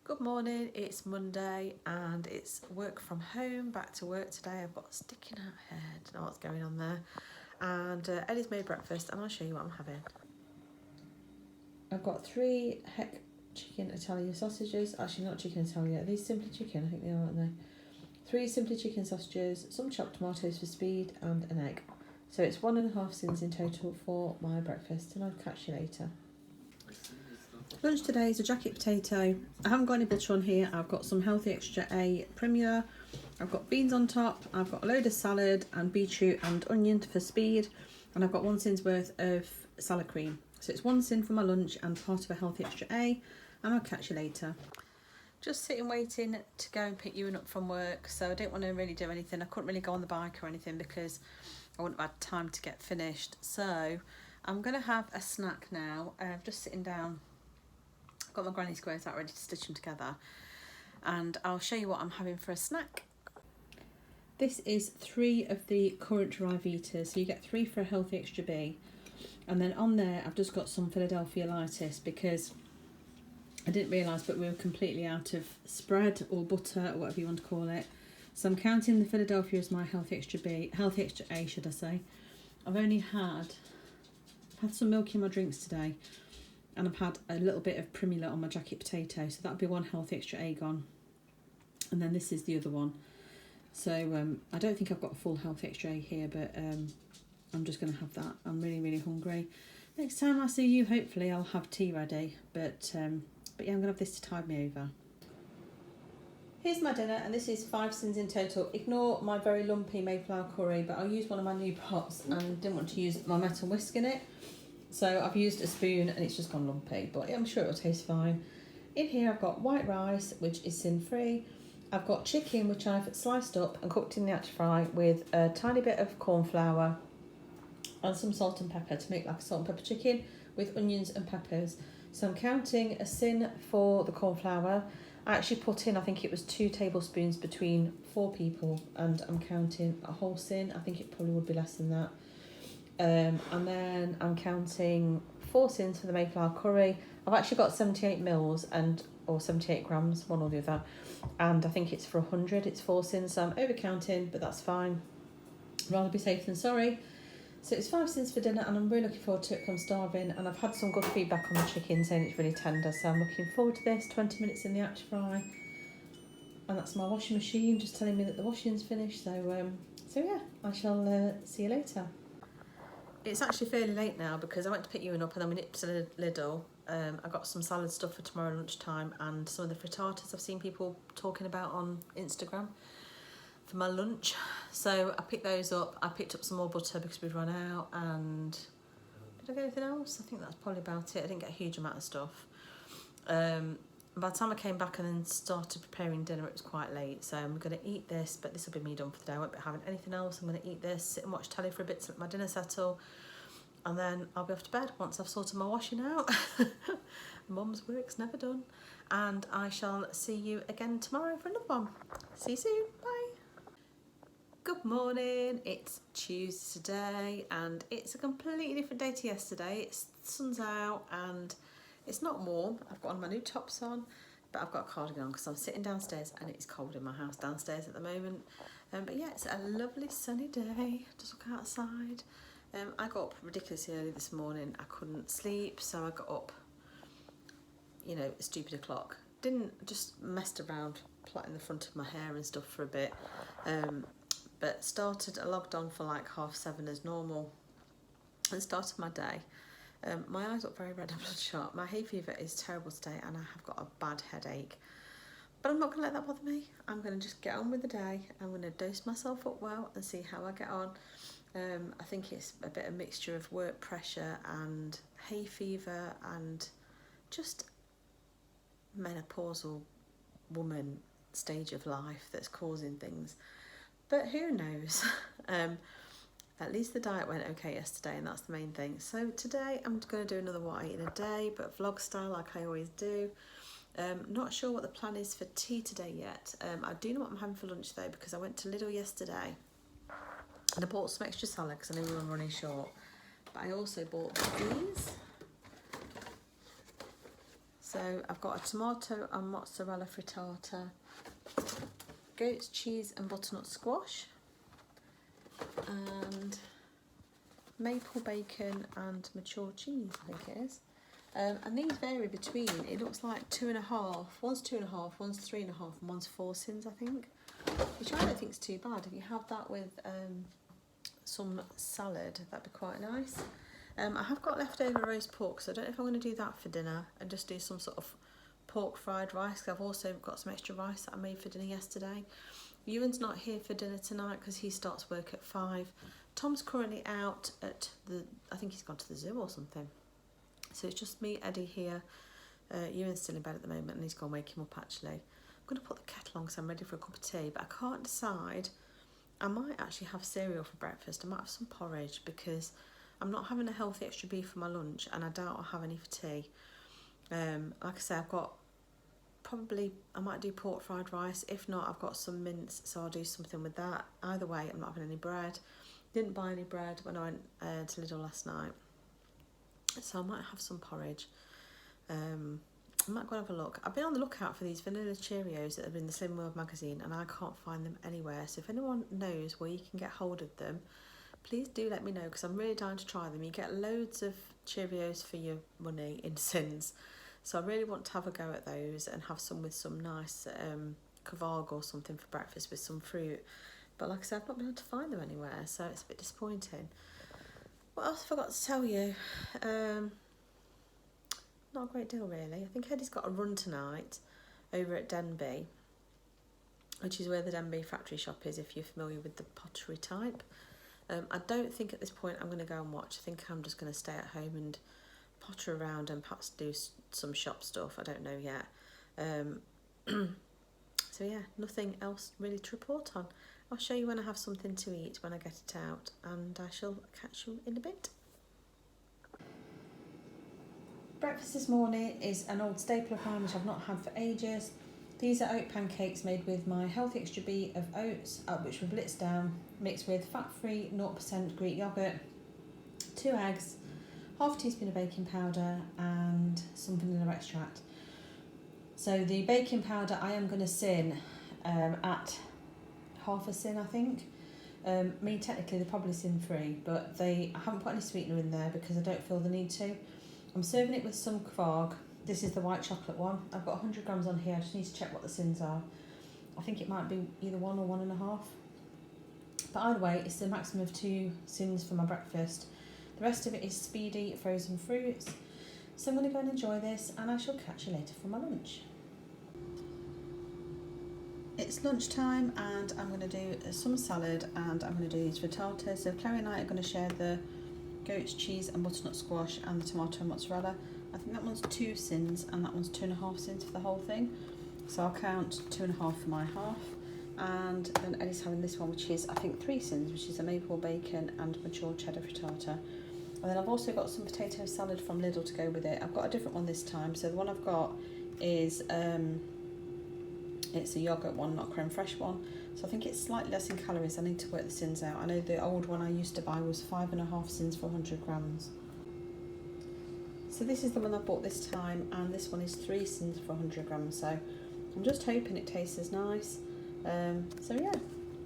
Good morning, it's Monday and it's work from home, back to work today. I've got a sticking out head, don't know what's going on there. And Ellie's made breakfast and I'll show you what I'm having. I've got 3 Heck chicken Italian sausages, actually not chicken Italian, are these simply chicken? I think they are, aren't they? 3 simply chicken sausages, some chopped tomatoes for speed and an egg. So it's 1.5 syns in total for my breakfast and I'll catch you later. Lunch today is a jacket potato. I haven't got any butter on here. I've got some Healthy Extra A Premier. I've got beans on top. I've got a load of salad and beetroot and onion for speed. And I've got 1 syn's worth of salad cream. So it's 1 syn for my lunch and part of a Healthy Extra A. And I'll catch you later. Just sitting waiting to go and pick you up from work. So I didn't want to really do anything. I couldn't really go on the bike or anything because I wouldn't have had time to get finished. So I'm going to have a snack now. Just sitting down. Got my granny squares out ready to stitch them together and I'll show you what I'm having for a snack. This is 3 of the current Rivitas, so you get 3 for a Healthy Extra B, and then on there I've just got some Philadelphia Lightis because I didn't realise but we were completely out of spread or butter or whatever you want to call it, so I'm counting the Philadelphia as my Healthy Extra B, Healthy Extra A should I say. I've had some milk in my drinks today. And I've had a little bit of Primula on my jacket potato, so that'll be 1 Healthy Extra A gone. And then this is the other one. So I don't think I've got a full Healthy Extra A here, but I'm just going to have that. I'm really, really hungry. Next time I see you, hopefully I'll have tea ready. But yeah, I'm going to have this to tide me over. Here's my dinner, and this is 5 syns in total. Ignore my very lumpy Mayflower curry, but I'll use one of my new pots and didn't want to use my metal whisk in it. So I've used a spoon and it's just gone lumpy, but I'm sure it'll taste fine. In here I've got white rice, which is sin free. I've got chicken, which I've sliced up and cooked in the air fry with a tiny bit of corn flour and some salt and pepper to make like a salt and pepper chicken with onions and peppers. So I'm counting a syn for the corn flour. I actually put in, I think it was 2 tablespoons between 4 people, and I'm counting a whole syn. I think it probably would be less than that. And then I'm counting 4 syns for the Mayflower curry. I've actually got 78 mils or 78 grams, one or the other, and I think it's for 100. It's 4 syns, so I'm over counting, but that's fine. Rather be safe than sorry. So it's 5 syns for dinner, and I'm really looking forward to it because I'm starving. And I've had some good feedback on the chicken saying it's really tender, so I'm looking forward to this. 20 minutes in the air fry, and that's my washing machine just telling me that the washing's finished. So yeah, I shall see you later. It's actually fairly late now because I went to pick you up and then we nipped to Lidl. I got some salad stuff for tomorrow lunchtime and some of the frittatas I've seen people talking about on Instagram for my lunch. So I picked those up. I picked up some more butter because we'd run out, and did I get anything else? I think that's probably about it. I didn't get a huge amount of stuff. By the time I came back and then started preparing dinner, it was quite late. So I'm going to eat this, but this will be me done for the day. I won't be having anything else. I'm going to eat this, sit and watch telly for a bit to let my dinner settle. And then I'll be off to bed once I've sorted my washing out. Mum's work's never done. And I shall see you again tomorrow for another one. See you soon. Bye. Good morning. It's Tuesday today and it's a completely different day to yesterday. The sun's out and it's not warm. I've got on my new tops on, but I've got a cardigan on because I'm sitting downstairs and it's cold in my house downstairs at the moment. But yeah, it's a lovely sunny day. Just look outside. I got up ridiculously early this morning. I couldn't sleep, so I got up, a stupid o'clock. Just messed around, plaiting the front of my hair and stuff for a bit. But I logged on for like 7:30 as normal and started my day. My eyes look very red and bloodshot. My hay fever is terrible today and I have got a bad headache. But I'm not going to let that bother me. I'm going to just get on with the day. I'm going to dose myself up well and see how I get on. I think it's a bit of a mixture of work pressure and hay fever and just menopausal woman stage of life that's causing things. But who knows? At least the diet went okay yesterday and that's the main thing. So today I'm going to do another what I eat in a day, but vlog style like I always do. Not sure what the plan is for tea today yet. I do know what I'm having for lunch though because I went to Lidl yesterday and I bought some extra salad because I knew we were running short. But I also bought these. So I've got a tomato and mozzarella frittata, goat's cheese and butternut squash, and maple bacon and mature cheese, I think it is. And these vary between, it looks like 2.5, one's 2.5, one's 3.5, and one's 4 syns, I think, which I don't think is too bad. If you have that with some salad, that'd be quite nice. I have got leftover roast pork, so I don't know if I'm going to do that for dinner and just do some sort of pork fried rice, because I've also got some extra rice that I made for dinner yesterday. Ewan's not here for dinner tonight because he starts work at 5. Tom's currently out at I think he's gone to the zoo or something. So it's just me, Eddie here. Ewan's still in bed at the moment and he's gone wake him up actually. I'm going to put the kettle on because I'm ready for a cup of tea, but I can't decide. I might actually have cereal for breakfast. I might have some porridge because I'm not having a healthy extra beef for my lunch and I doubt I'll have any for tea. Like I say, I've got I might do pork fried rice. If not, I've got some mince, so I'll do something with that. Either way, I'm not having any bread. Didn't buy any bread when I went to Lidl last night. So I might have some porridge. I might go and have a look. I've been on the lookout for these vanilla Cheerios that have been in the Slim World magazine and I can't find them anywhere. So if anyone knows where you can get hold of them, please do let me know because I'm really dying to try them. You get loads of Cheerios for your money in syns. So I really want to have a go at those and have some with some nice kvarg or something for breakfast with some fruit. But like I said, I've not been able to find them anywhere, so it's a bit disappointing. What else have I got to tell you? Not a great deal really. I think Eddie's got a run tonight over at Denby, which is where the Denby factory shop is if you're familiar with the pottery type. I don't think at this point I'm going to go and watch. I think I'm just going to stay at home and potter around and perhaps do some shop stuff. I don't know yet. So yeah, nothing else really to report on. I'll show you when I have something to eat when I get it out, and I shall catch you in a bit. Breakfast this morning is an old staple of mine which I've not had for ages. These are oat pancakes made with my healthy extra B of oats, which were blitzed down, mixed with fat-free 0% Greek yoghurt, 2 eggs, half a teaspoon of baking powder and some vanilla extract. So the baking powder I am going to syn at half a syn, I think. Technically they're probably syn free, but I haven't put any sweetener in there because I don't feel the need to. I'm serving it with some kvarg. This is the white chocolate one. I've got 100 grams on here. I just need to check what the syns are. I think it might be either 1 or 1.5. But either way, it's the maximum of 2 syns for my breakfast. The rest of it is speedy frozen fruits. So I'm going to go and enjoy this and I shall catch you later for my lunch. It's lunchtime and I'm going to do some salad and I'm going to do these frittatas. So Chloe and I are going to share the goat's cheese and butternut squash and the tomato and mozzarella. I think that one's 2 syns and that one's 2.5 syns for the whole thing. So I'll count 2.5 for my half. And then Eddie's having this one, which is I think 3 syns, which is a maple bacon and mature cheddar frittata. And then I've also got some potato salad from Lidl to go with it. I've got a different one this time. So the one I've got is it's a yogurt one, not a creme fraiche one. So I think it's slightly less in calories. I need to work the syns out. I know the old one I used to buy was 5.5 syns for 100 grams. So this is the one I bought this time, and this one is 3 syns for 100 grams. So I'm just hoping it tastes as nice. So yeah,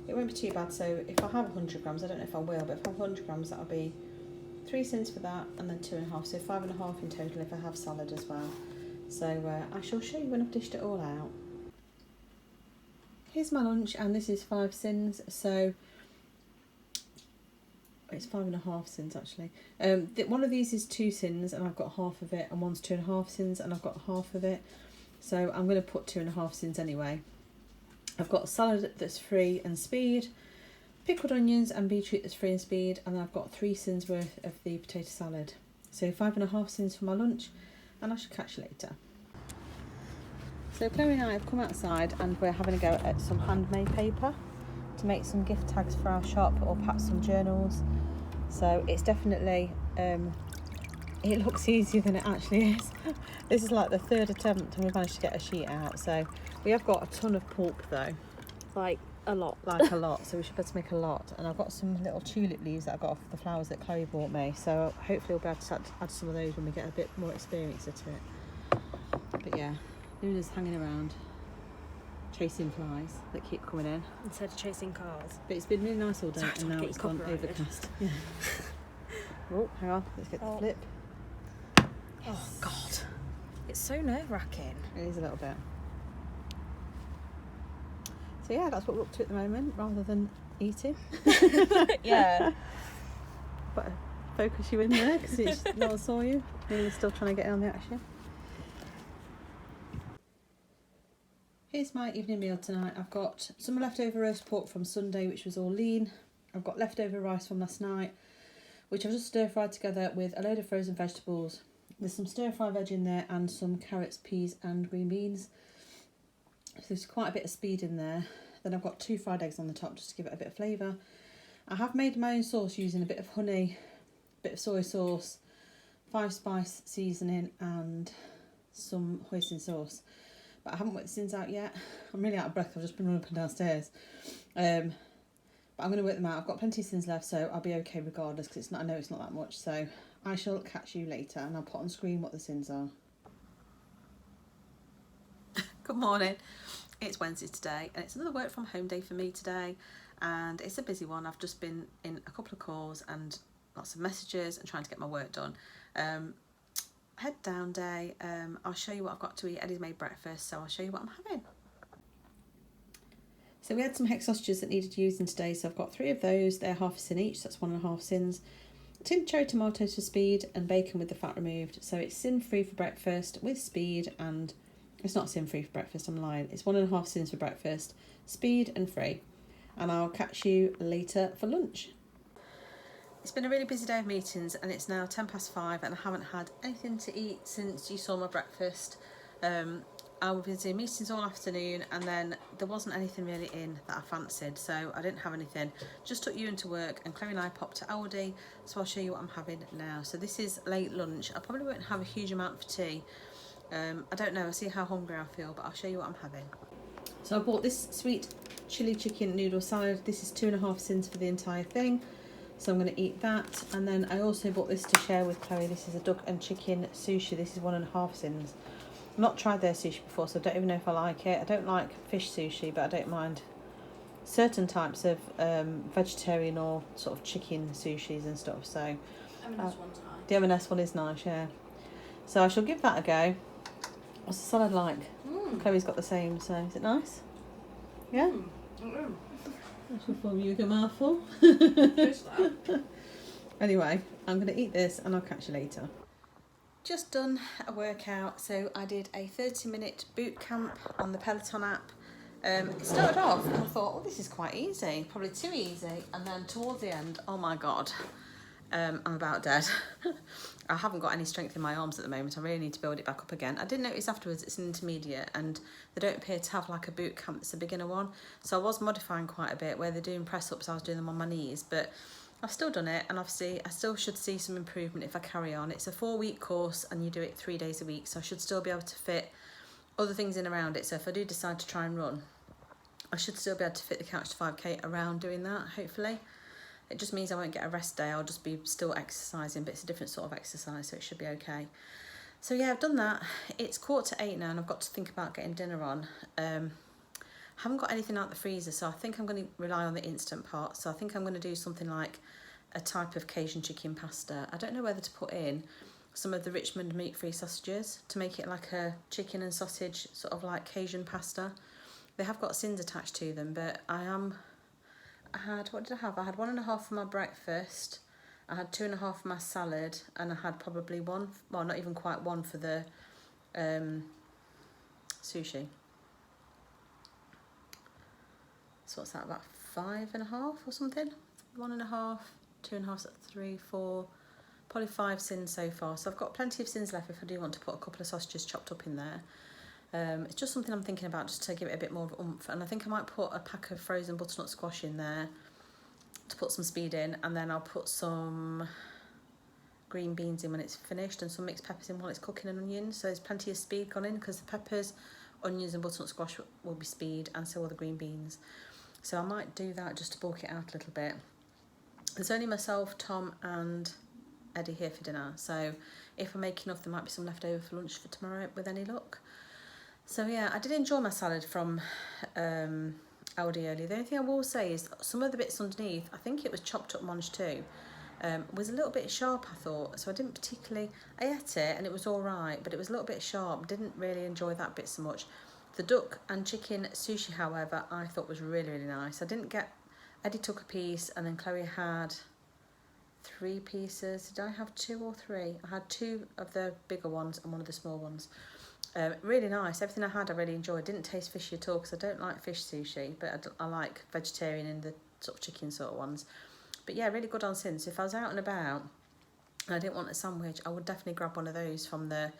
it won't be too bad. So if I have 100 grams, I don't know if I will, but if I have 100 grams, that'll be 3 syns for that, and then 2.5, so 5.5 in total if I have salad as well. So I shall show you when I've dished it all out. Here's my lunch, and this is 5 syns, so it's 5.5 syns actually. One of these is 2 syns, and I've got half of it, and one's 2.5 syns, and I've got half of it. So I'm going to put 2.5 syns anyway. I've got a salad that's free and speed, pickled onions and beetroot that's free and speed, and I've got 3 syns worth of the potato salad. So 5.5 syns for my lunch, and I shall catch you later. So Chloe and I have come outside and we're having a go at some handmade paper to make some gift tags for our shop, or perhaps some journals. So it's definitely, it looks easier than it actually is. This is like the 3rd attempt and we've managed to get a sheet out. So we have got a ton of pulp though. Like a lot. Like a lot, so we should be able to make a lot. And I've got some little tulip leaves that I got off the flowers that Chloe bought me. So hopefully we'll be able to add some of those when we get a bit more experience at it. But yeah, Luna's hanging around, chasing flies that keep coming in. Instead of chasing cars. But it's been really nice all day, Sorry, and now it's gone copyrighted. overcast. Yeah. Oh, hang on, let's get the flip. Oh, God. It's so nerve-wracking. It is a little bit. So yeah, that's what we're up to at the moment, rather than eating. Yeah. But focus you in there, because no one saw you. Luna's still trying to get in on the action. Here's my evening meal tonight. I've got some leftover roast pork from Sunday, which was all lean. I've got leftover rice from last night, which I've just stir-fried together with a load of frozen vegetables. There's some stir-fry veg in there and some carrots, peas and green beans. So there's quite a bit of speed in there. Then I've got 2 fried eggs on the top just to give it a bit of flavour. I have made my own sauce using a bit of honey, a bit of soy sauce, 5-spice seasoning and some hoisin sauce. But I haven't worked the syns out yet. I'm really out of breath, I've just been running up and downstairs. But I'm going to work them out. I've got plenty of syns left, so I'll be okay regardless, because I know it's not that much. So I shall catch you later, and I'll put on screen what the syns are. Good morning. It's Wednesday today, and it's another work from home day for me today, and it's a busy one. I've just been in a couple of calls and lots of messages and trying to get my work done. Head down day. I'll show you what I've got to eat. Eddie's made breakfast, so I'll show you what I'm having. So we had some hex sausages that needed using today, so I've got 3 of those. They're half a syn each, so that's 1.5 syns. Tinned cherry tomatoes for speed and bacon with the fat removed. So it's syn free for breakfast with speed, and it's not syn free for breakfast, I'm lying. It's 1.5 syns for breakfast, speed and free. And I'll catch you later for lunch. It's been a really busy day of meetings, and it's now 5:10 and I haven't had anything to eat since you saw my breakfast. I've been doing meetings all afternoon, and then there wasn't anything really in that I fancied, so I didn't have anything. Just took you into work, and Chloe and I popped to Aldi, so I'll show you what I'm having now. So this is late lunch. I probably won't have a huge amount for tea. I don't know, I'll see how hungry I feel, but I'll show you what I'm having. So I bought this sweet chili chicken noodle salad. This is 2.5 syns for the entire thing, so I'm going to eat that. And then I also bought this to share with Chloe. This is a duck and chicken sushi. This is 1.5 syns. I've not tried their sushi before, so I don't even know if I like it. I don't like fish sushi, but I don't mind certain types of vegetarian or sort of chicken sushis and stuff. So M&S one's nice. The M&S one is nice, yeah. So I shall give that a go. What's the salad like? Chloe's got the same, so is it nice? Yeah? I shall form you a good mouthful. Anyway, I'm going to eat this and I'll catch you later. Just done a workout, so I did a 30-minute boot camp on the Peloton app. It started off and I thought, oh, this is quite easy, probably too easy, and then towards the end, oh my god, I'm about dead. I haven't got any strength in my arms at the moment. I really need to build it back up again. I did notice afterwards it's an intermediate, and they don't appear to have like a boot camp that's a beginner one, so I was modifying quite a bit. Where they're doing press-ups, I was doing them on my knees, but I've still done it, and obviously I still should see some improvement if I carry on. It's a 4-week course and you do it 3 days a week, so I should still be able to fit other things in around it. So if I do decide to try and run, I should still be able to fit the Couch to 5K around doing that, hopefully. It just means I won't get a rest day. I'll just be still exercising, but it's a different sort of exercise, so it should be okay. So yeah, I've done that. It's 7:45 now, and I've got to think about getting dinner on. Haven't got anything out the freezer, so I think I'm going to rely on the instant pot. So I think I'm going to do something like a type of Cajun chicken pasta. I don't know whether to put in some of the Richmond meat-free sausages to make it like a chicken and sausage sort of like Cajun pasta. They have got syns attached to them, but what did I have? I had 1.5 for my breakfast, I had 2.5 for my salad, and I had probably one, well, not even quite one for the sushi. So what's that, about 5.5 or something? 1.5, 2.5, 3, 4, probably 5 syns so far. So I've got plenty of syns left if I do want to put a couple of sausages chopped up in there. It's just something I'm thinking about, just to give it a bit more of oomph. And I think I might put a pack of frozen butternut squash in there to put some speed in, and then I'll put some green beans in when it's finished, and some mixed peppers in while it's cooking, and onions. So there's plenty of speed gone in, because the peppers, onions and butternut squash will be speed, and so will the green beans. So I might do that just to bulk it out a little bit. There's only myself, Tom and Eddie here for dinner, so if I make enough, there might be some left over for lunch for tomorrow with any luck. So yeah, I did enjoy my salad from Aldi earlier. The only thing I will say is some of the bits underneath, I think it was chopped up mange too, was a little bit sharp, I thought. So I didn't particularly, I ate it and it was all right, but it was a little bit sharp. Didn't really enjoy that bit so much. The duck and chicken sushi, however, I thought was really, really nice. I didn't get, Eddie took a piece and then Chloe had 3 pieces. Did I have 2 or 3? I had 2 of the bigger ones and 1 of the small ones. Really nice. Everything I had I really enjoyed. Didn't taste fishy at all because I don't like fish sushi, but I like vegetarian and the sort of chicken sort of ones. But yeah, really good on syns. If I was out and about and I didn't want a sandwich, I would definitely grab one of those from the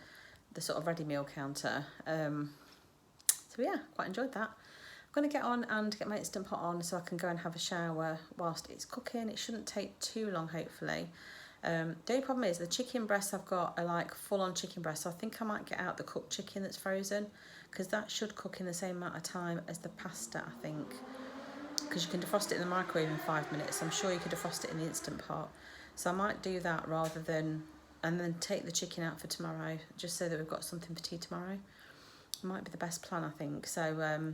sort of ready meal counter. So yeah, quite enjoyed that. I'm going to get on and get my Instant Pot on so I can go and have a shower whilst it's cooking. It shouldn't take too long, hopefully. The only problem is the chicken breasts I've got are like full-on chicken breasts, so I think I might get out the cooked chicken that's frozen, because that should cook in the same amount of time as the pasta, I think, because you can defrost it in the microwave in 5 minutes. I'm sure you could defrost it in the Instant Pot, so I might do that rather than, and then take the chicken out for tomorrow, just so that we've got something for tea tomorrow. It might be the best plan, I think. So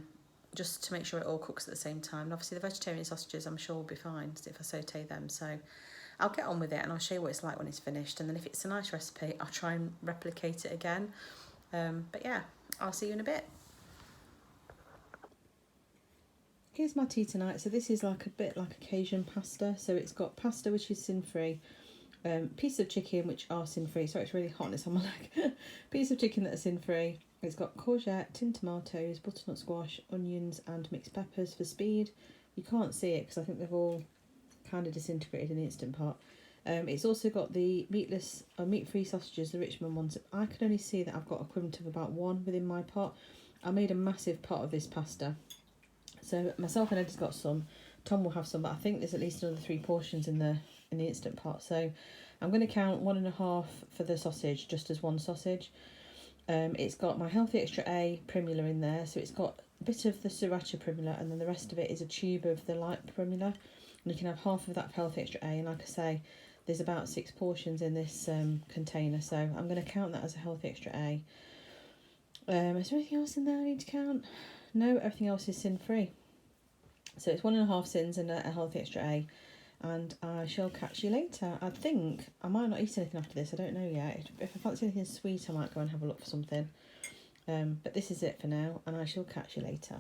just to make sure it all cooks at the same time. And obviously the vegetarian sausages I'm sure will be fine if I saute them, so I'll get on with it and I'll show you what it's like when it's finished, and then if it's a nice recipe I'll try and replicate it again. But yeah, I'll see you in a bit. Here's my tea tonight. So this is like a bit like a Cajun pasta. So it's got pasta which is sin-free, piece of chicken which are sin-free. Sorry, it's really hot and it's on my leg. Piece of chicken that's sin-free. It's got courgette, tinned tomatoes, butternut squash, onions and mixed peppers for speed. You can't see it because I think they've all kind of disintegrated in the Instant Pot. It's also got the meatless or meat-free sausages, the Richmond ones. I can only see that I've got equivalent of about 1 within my pot. I made a massive pot of this pasta. So myself and Eddie's got some. Tom will have some, but I think there's at least another 3 portions in the Instant Pot. So I'm going to count 1.5 for the sausage, just as 1 sausage. It's got my Healthy Extra A primula in there, so it's got a bit of the sriracha primula, and then the rest of it is a tube of the light primula. And you can have half of that for Healthy Extra A, and like I say, there's about 6 portions in this container, so I'm going to count that as a Healthy Extra A. Is there anything else in there I need to count? No, everything else is sin-free. So it's 1.5 syns and a Healthy Extra A, and I shall catch you later. I think I might not eat anything after this, I don't know yet. If I fancy anything sweet I might go and have a look for something. But this is it for now, and I shall catch you later.